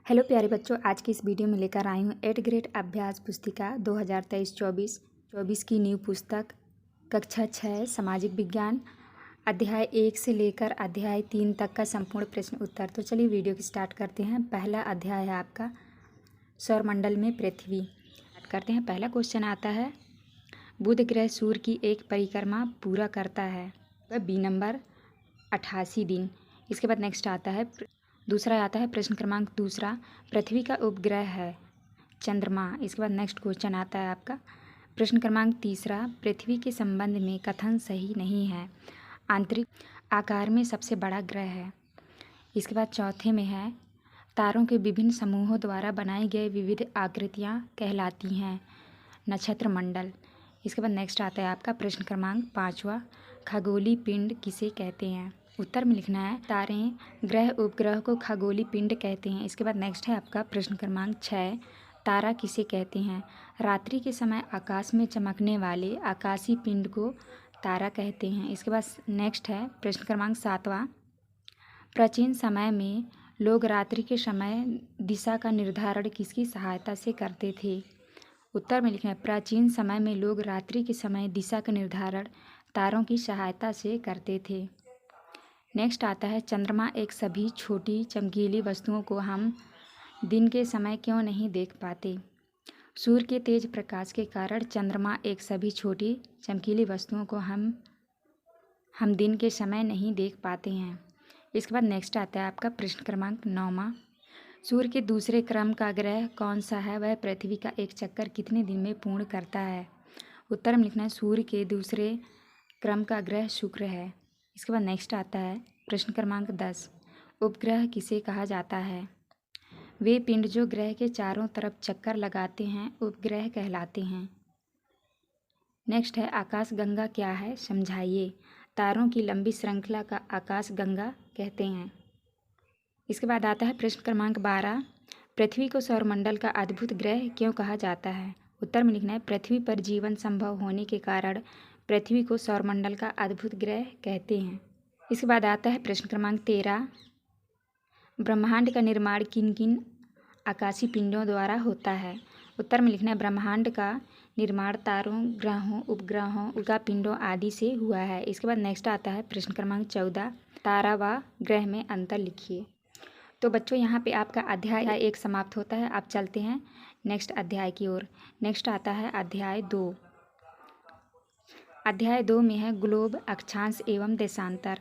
Hello प्यारे बच्चों, आज की इस वीडियो में लेकर आई हूँ 8th ग्रेड अभ्यास पुस्तिका 2023-24 की न्यू पुस्तक कक्षा 6 सामाजिक विज्ञान अध्याय 1 से लेकर अध्याय 3 तक का संपूर्ण प्रश्न उत्तर। तो चलिए वीडियो की स्टार्ट करते हैं। पहला अध्याय है आपका सौरमंडल में पृथ्वी। स्टार्ट करते हैं। पहला क्वेश्चन आता है, बुध ग्रह सूर्य की एक परिक्रमा पूरा करता है, वह बी नंबर 88 दिन। इसके बाद नेक्स्ट आता है दूसरा आता है प्रश्न क्रमांक दूसरा, पृथ्वी का उपग्रह है चंद्रमा। इसके बाद नेक्स्ट क्वेश्चन आता है आपका प्रश्न क्रमांक तीसरा, पृथ्वी के संबंध में कथन सही नहीं है, आंतरिक आकार में सबसे बड़ा ग्रह है। इसके बाद चौथे में है, तारों के विभिन्न समूहों द्वारा बनाई गई विविध आकृतियाँ कहलाती हैं नक्षत्र मंडल। इसके बाद नेक्स्ट आता है आपका प्रश्न क्रमांक पाँचवा, खगोलीय पिंड किसे कहते हैं। उत्तर में लिखना है, तारे ग्रह उपग्रह को खगोलीय पिंड कहते हैं। इसके बाद नेक्स्ट है आपका प्रश्न क्रमांक 6, तारा किसे कहते हैं। रात्रि के समय आकाश में चमकने वाले आकाशीय पिंड को तारा कहते हैं। इसके बाद नेक्स्ट है प्रश्न क्रमांक 7वां, प्राचीन समय में लोग रात्रि के समय दिशा का निर्धारण किसकी सहायता से करते थे। उत्तर में लिखना है, प्राचीन समय में लोग रात्रि के समय दिशा का निर्धारण तारों की सहायता से करते थे। नेक्स्ट आता है, चंद्रमा एक सभी छोटी चमकीली वस्तुओं को हम दिन के समय क्यों नहीं देख पाते। सूर्य के तेज प्रकाश के कारण चंद्रमा एक सभी छोटी चमकीली वस्तुओं को हम दिन के समय नहीं देख पाते हैं। इसके बाद नेक्स्ट आता है आपका प्रश्न क्रमांक 9वां, सूर्य के दूसरे क्रम का ग्रह कौन सा है, वह पृथ्वी का एक चक्कर कितने दिन में पूर्ण करता है। उत्तर में लिखना है, सूर्य के दूसरे क्रम का ग्रह शुक्र है। इसके बाद नेक्स्ट आता है प्रश्न क्रमांक 10, उपग्रह किसे कहा जाता है। वे पिंड जो ग्रह के चारों तरफ चक्कर लगाते हैं उपग्रह कहलाते हैं। नेक्स्ट है, आकाश गंगा क्या है, समझाइए। तारों की लंबी श्रृंखला का आकाश गंगा कहते हैं। इसके बाद आता है प्रश्न क्रमांक 12, पृथ्वी को सौरमंडल का अद्भुत ग्रह क्यों कहा जाता है। उत्तर में लिखना है, पृथ्वी पर जीवन संभव होने के कारण पृथ्वी को सौरमंडल का अद्भुत ग्रह कहते हैं। इसके बाद आता है प्रश्न क्रमांक 13, ब्रह्मांड का निर्माण किन किन आकाशीय पिंडों द्वारा होता है। उत्तर में लिखना है, ब्रह्मांड का निर्माण तारों, ग्रहों, उपग्रहों, उल्का पिंडों आदि से हुआ है। इसके बाद नेक्स्ट आता है प्रश्न क्रमांक 14, तारा व ग्रह में अंतर लिखिए। तो बच्चों यहाँ पे आपका अध्याय 1 समाप्त होता है। आप चलते हैं नेक्स्ट अध्याय की ओर। नेक्स्ट आता है अध्याय 2। अध्याय 2 में है ग्लोब, अक्षांश एवं देशांतर।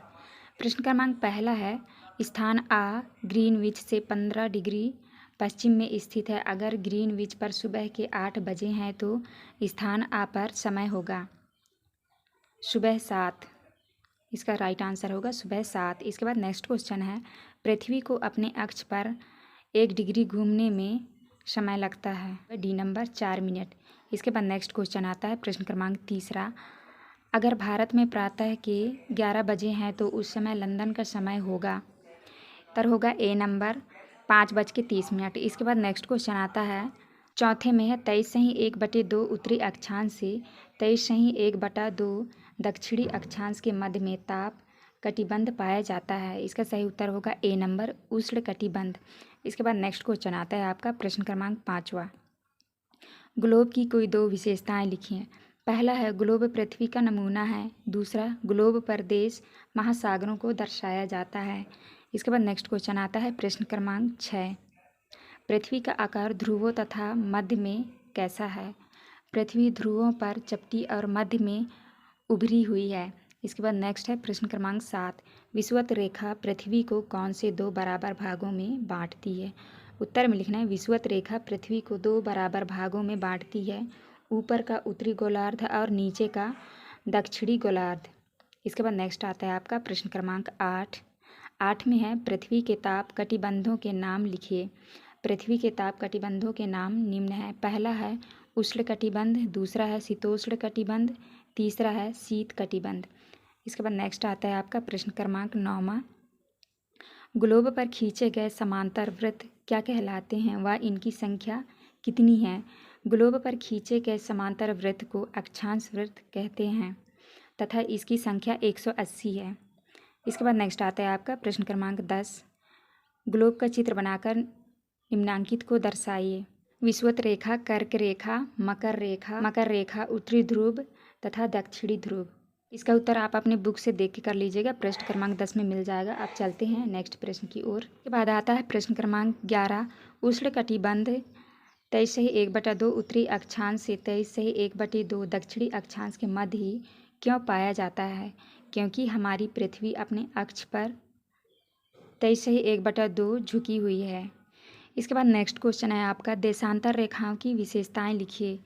प्रश्न क्रमांक पहला है, स्थान आ ग्रीनविच से 15 डिग्री पश्चिम में स्थित है। अगर ग्रीनविच पर सुबह के 8 बजे हैं तो स्थान आ पर समय होगा सुबह 7। इसका राइट आंसर होगा सुबह 7। इसके बाद नेक्स्ट क्वेश्चन है, पृथ्वी को अपने अक्ष पर 1 डिग्री घूमने में समय लगता है, डी नंबर 4 मिनट। इसके बाद नेक्स्ट क्वेश्चन आता है प्रश्न क्रमांक तीसरा, अगर भारत में प्रातः के 11 बजे हैं तो उस समय लंदन का समय होगा, उत्तर होगा ए नंबर 5:30। इसके बाद नेक्स्ट क्वेश्चन आता है, चौथे में है 23.1/2 उत्तरी अक्षांश से 23.1/2 दक्षिणी अक्षांश के मध्य में ताप कटिबंध पाया जाता है। इसका सही उत्तर होगा ए नंबर उष्ण कटिबंध। इसके बाद नेक्स्ट क्वेश्चन आता है आपका प्रश्न क्रमांक 5वां, ग्लोब की कोई 2 विशेषताएं लिखिए। पहला है, ग्लोब पृथ्वी का नमूना है। दूसरा, ग्लोब पर देश महासागरों को दर्शाया जाता है। इसके बाद नेक्स्ट क्वेश्चन आता है प्रश्न क्रमांक 6, पृथ्वी का आकार ध्रुवों तथा मध्य में कैसा है। पृथ्वी ध्रुवों पर चपटी और मध्य में उभरी हुई है। इसके बाद नेक्स्ट है प्रश्न क्रमांक 7, विषुवत रेखा पृथ्वी को कौन से 2 बराबर भागों में बांटती है। उत्तर में लिखना है, विषुवत रेखा पृथ्वी को 2 बराबर भागों में बांटती है, ऊपर का उत्तरी गोलार्ध और नीचे का दक्षिणी गोलार्ध। इसके बाद नेक्स्ट आता है आपका प्रश्न क्रमांक 8 में है, पृथ्वी के ताप कटिबंधों के नाम लिखिए। पृथ्वी के ताप कटिबंधों के नाम निम्न है। पहला है उष्ण कटिबंध, दूसरा है शीतोष्ण कटिबंध, तीसरा है शीत कटिबंध। इसके बाद नेक्स्ट आता है आपका प्रश्न क्रमांक 9वां, ग्लोब पर खींचे गए समांतर वृत्त क्या कहलाते हैं व इनकी संख्या कितनी है। ग्लोब पर खींचे गए समांतर वृत्त को अक्षांश वृत्त कहते हैं तथा इसकी संख्या 180 है। इसके बाद नेक्स्ट आता है आपका प्रश्न क्रमांक 10, ग्लोब का चित्र बनाकर निम्नांकित को दर्शाइए। विषुवत रेखा, कर्क रेखा, मकर रेखा, उत्तरी ध्रुव तथा दक्षिणी ध्रुव। इसका उत्तर आप अपने बुक से देख के कर लीजिएगा, प्रश्न क्रमांक 10 में मिल जाएगा। अब चलते हैं नेक्स्ट प्रश्न की ओर। के बाद आता है प्रश्न क्रमांक 11। उष्णकटिबंध 23/1/2 उत्तरी अक्षांश से 23/1/2 दक्षिणी अक्षांश के मध्य ही क्यों पाया जाता है? क्योंकि हमारी पृथ्वी अपने अक्ष पर 23/1/2 झुकी हुई है। इसके बाद नेक्स्ट क्वेश्चन है आपका, देशांतर रेखाओं की विशेषताएं लिखिए।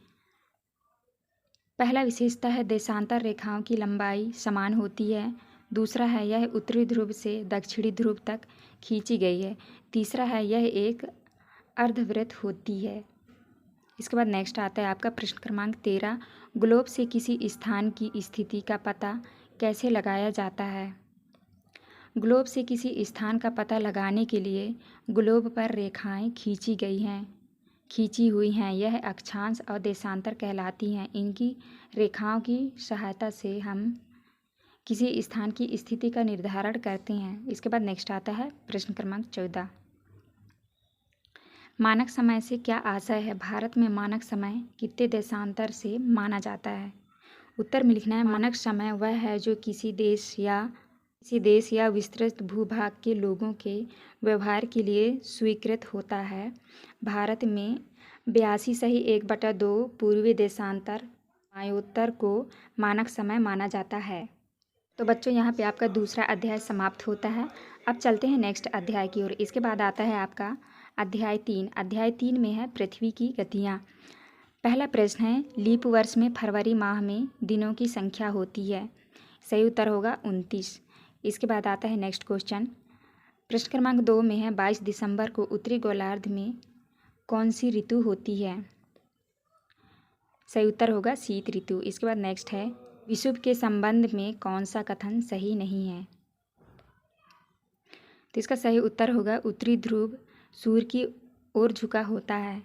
पहला विशेषता है देशांतर रेखाओं की लंबाई समान होती है। दूसरा है यह उत्तरी ध्रुव से दक्षिणी ध्रुव तक खींची गई है। तीसरा है यह एक अर्धवृत्त होती है। इसके बाद नेक्स्ट आता है आपका प्रश्न क्रमांक 13। ग्लोब से किसी स्थान की स्थिति का पता कैसे लगाया जाता है? ग्लोब से किसी स्थान का पता लगाने के लिए ग्लोब पर रेखाएं खींची हुई हैं। यह अक्षांश और देशांतर कहलाती हैं। इनकी रेखाओं की सहायता से हम किसी स्थान की स्थिति का निर्धारण करते हैं। इसके बाद नेक्स्ट आता है प्रश्न क्रमांक 14। मानक समय से क्या आशय है? भारत में मानक समय कितने देशांतर से माना जाता है? उत्तर में लिखना है, मानक समय वह है जो किसी देश या विस्तृत भूभाग के लोगों के व्यवहार के लिए स्वीकृत होता है। भारत में 82/1/2 पूर्वी देशांतर वायोत्तर को मानक समय माना जाता है। तो बच्चों, यहाँ पे आपका दूसरा अध्याय समाप्त होता है। अब चलते हैं नेक्स्ट अध्याय की ओर। इसके बाद आता है आपका अध्याय 3। अध्याय 3 में है पृथ्वी की गतियाँ। पहला प्रश्न है, लीप वर्ष में फरवरी माह में दिनों की संख्या होती है? सही उत्तर होगा 29। इसके बाद आता है नेक्स्ट क्वेश्चन। प्रश्न क्रमांक 2 में है, 22 दिसंबर को उत्तरी गोलार्ध में कौन सी ऋतु होती है? सही उत्तर होगा शीत ऋतु। इसके बाद नेक्स्ट है, विषुव के संबंध में कौन सा कथन सही नहीं है? तो इसका सही उत्तर होगा उत्तरी ध्रुव सूर्य की ओर झुका होता है।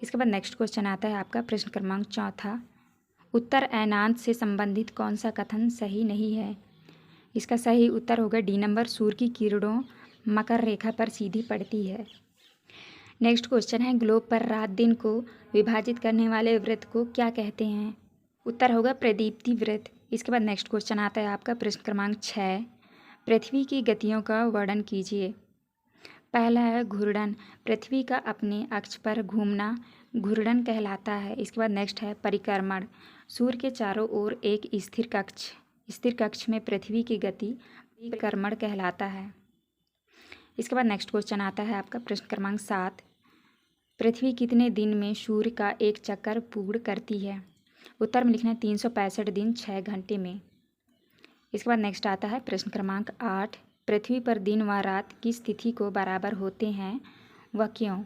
इसके बाद नेक्स्ट क्वेश्चन आता है आपका प्रश्न क्रमांक 4। उत्तर अयनांत से संबंधित कौन सा कथन सही नहीं है? इसका सही उत्तर होगा डी नंबर, सूर्य की किरणों मकर रेखा पर सीधी पड़ती है। नेक्स्ट क्वेश्चन है, ग्लोब पर रात दिन को विभाजित करने वाले वृत्त को क्या कहते हैं? उत्तर होगा प्रदीप्ति वृत्त। इसके बाद नेक्स्ट क्वेश्चन आता है आपका प्रश्न क्रमांक 6। पृथ्वी की गतियों का वर्णन कीजिए। पहला है घूर्णन, पृथ्वी का अपने अक्ष पर घूमना घूर्णन कहलाता है। इसके बाद नेक्स्ट है परिक्रमण, सूर्य के चारों ओर एक स्थिर कक्ष में पृथ्वी की गति परिक्रमण कहलाता है। इसके बाद नेक्स्ट क्वेश्चन आता है आपका प्रश्न क्रमांक 7। पृथ्वी कितने दिन में सूर्य का एक चक्कर पूर्ण करती है? उत्तर में लिखना है 365 दिन 6 घंटे में। इसके बाद नेक्स्ट आता है प्रश्न क्रमांक 8। पृथ्वी पर दिन व रात किस तिथि को बराबर होते हैं, वह क्यों?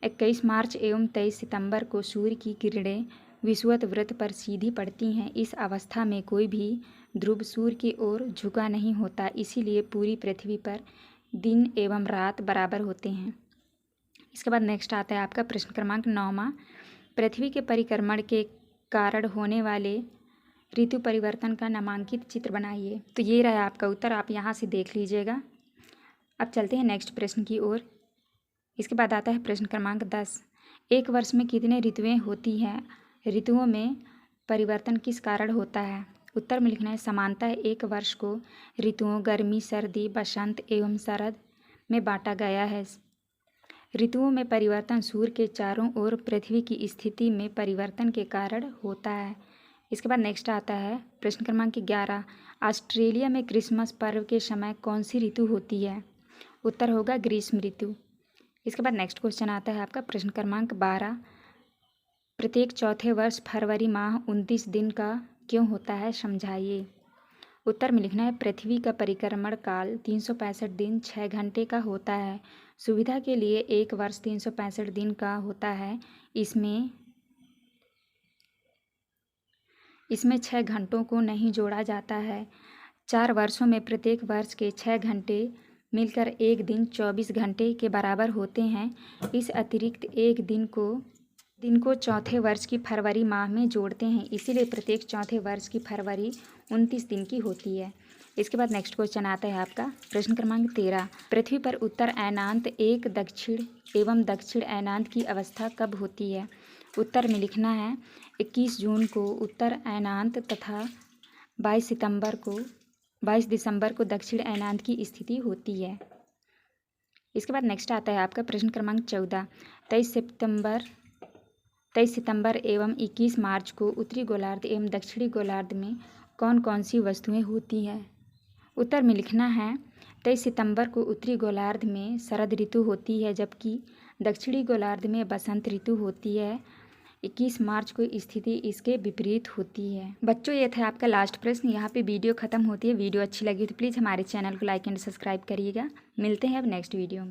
21 मार्च एवं 23 सितंबर को सूर्य की किरणें विषुवत वृत्त पर सीधी पड़ती हैं। इस अवस्था में कोई भी ध्रुव सूर्य की ओर झुका नहीं होता, इसीलिए पूरी पृथ्वी पर दिन एवं रात बराबर होते हैं। इसके बाद नेक्स्ट आता है आपका प्रश्न क्रमांक 9। पृथ्वी के परिक्रमण के कारण होने वाले ऋतु परिवर्तन का नामांकित चित्र बनाइए। तो ये रहा आपका उत्तर, आप यहाँ से देख लीजिएगा। अब चलते हैं नेक्स्ट प्रश्न की ओर। इसके बाद आता है प्रश्न क्रमांक 10। एक वर्ष में कितने ऋतुएं होती हैं? ऋतुओं में परिवर्तन किस कारण होता है? उत्तर में लिखना है समानतः एक वर्ष को ऋतुओं गर्मी, सर्दी, बसंत एवं शरद में बांटा गया है। ऋतुओं में परिवर्तन सूर्य के चारों ओर पृथ्वी की स्थिति में परिवर्तन के कारण होता है। इसके बाद नेक्स्ट आता है प्रश्न क्रमांक 11। ऑस्ट्रेलिया में क्रिसमस पर्व के समय कौन सी ऋतु होती है? उत्तर होगा ग्रीष्म ऋतु। इसके बाद नेक्स्ट क्वेश्चन आता है आपका प्रश्न क्रमांक 12। प्रत्येक चौथे वर्ष फरवरी माह 29 दिन का क्यों होता है, समझाइए। उत्तर में लिखना है पृथ्वी का परिक्रमण काल 365 दिन 6 घंटे का होता है। सुविधा के लिए एक वर्ष 365 दिन का होता है। इसमें 6 घंटों को नहीं जोड़ा जाता है। 4 वर्षों में प्रत्येक वर्ष के 6 घंटे मिलकर एक दिन 24 घंटे के बराबर होते हैं। इस अतिरिक्त एक दिन को चौथे वर्ष की फरवरी माह में जोड़ते हैं, इसीलिए प्रत्येक चौथे वर्ष की फरवरी 29 दिन की होती है। इसके बाद नेक्स्ट क्वेश्चन आता है आपका प्रश्न क्रमांक 13। पृथ्वी पर उत्तर अयनांत एक दक्षिण एवं दक्षिण अयनांत की अवस्था कब होती है? उत्तर में लिखना है 21 जून को उत्तर अयनांत तथा 22 दिसंबर को दक्षिण अयनांत की स्थिति होती है। इसके बाद नेक्स्ट आता है आपका प्रश्न क्रमांक 14। 23 सितंबर एवं 21 मार्च को उत्तरी गोलार्ध एवं दक्षिणी गोलार्ध में कौन कौन सी वस्तुएं होती हैं? उत्तर में लिखना है 23 सितंबर को उत्तरी गोलार्ध में शरद ऋतु होती है, जबकि दक्षिणी गोलार्ध में बसंत ऋतु होती है। 21 मार्च को स्थिति इसके विपरीत होती है। बच्चों, ये था आपका लास्ट प्रश्न। यहाँ पे वीडियो खत्म होती है। वीडियो अच्छी लगी तो प्लीज़ हमारे चैनल को लाइक एंड सब्सक्राइब करिएगा। मिलते हैं अब नेक्स्ट वीडियो में।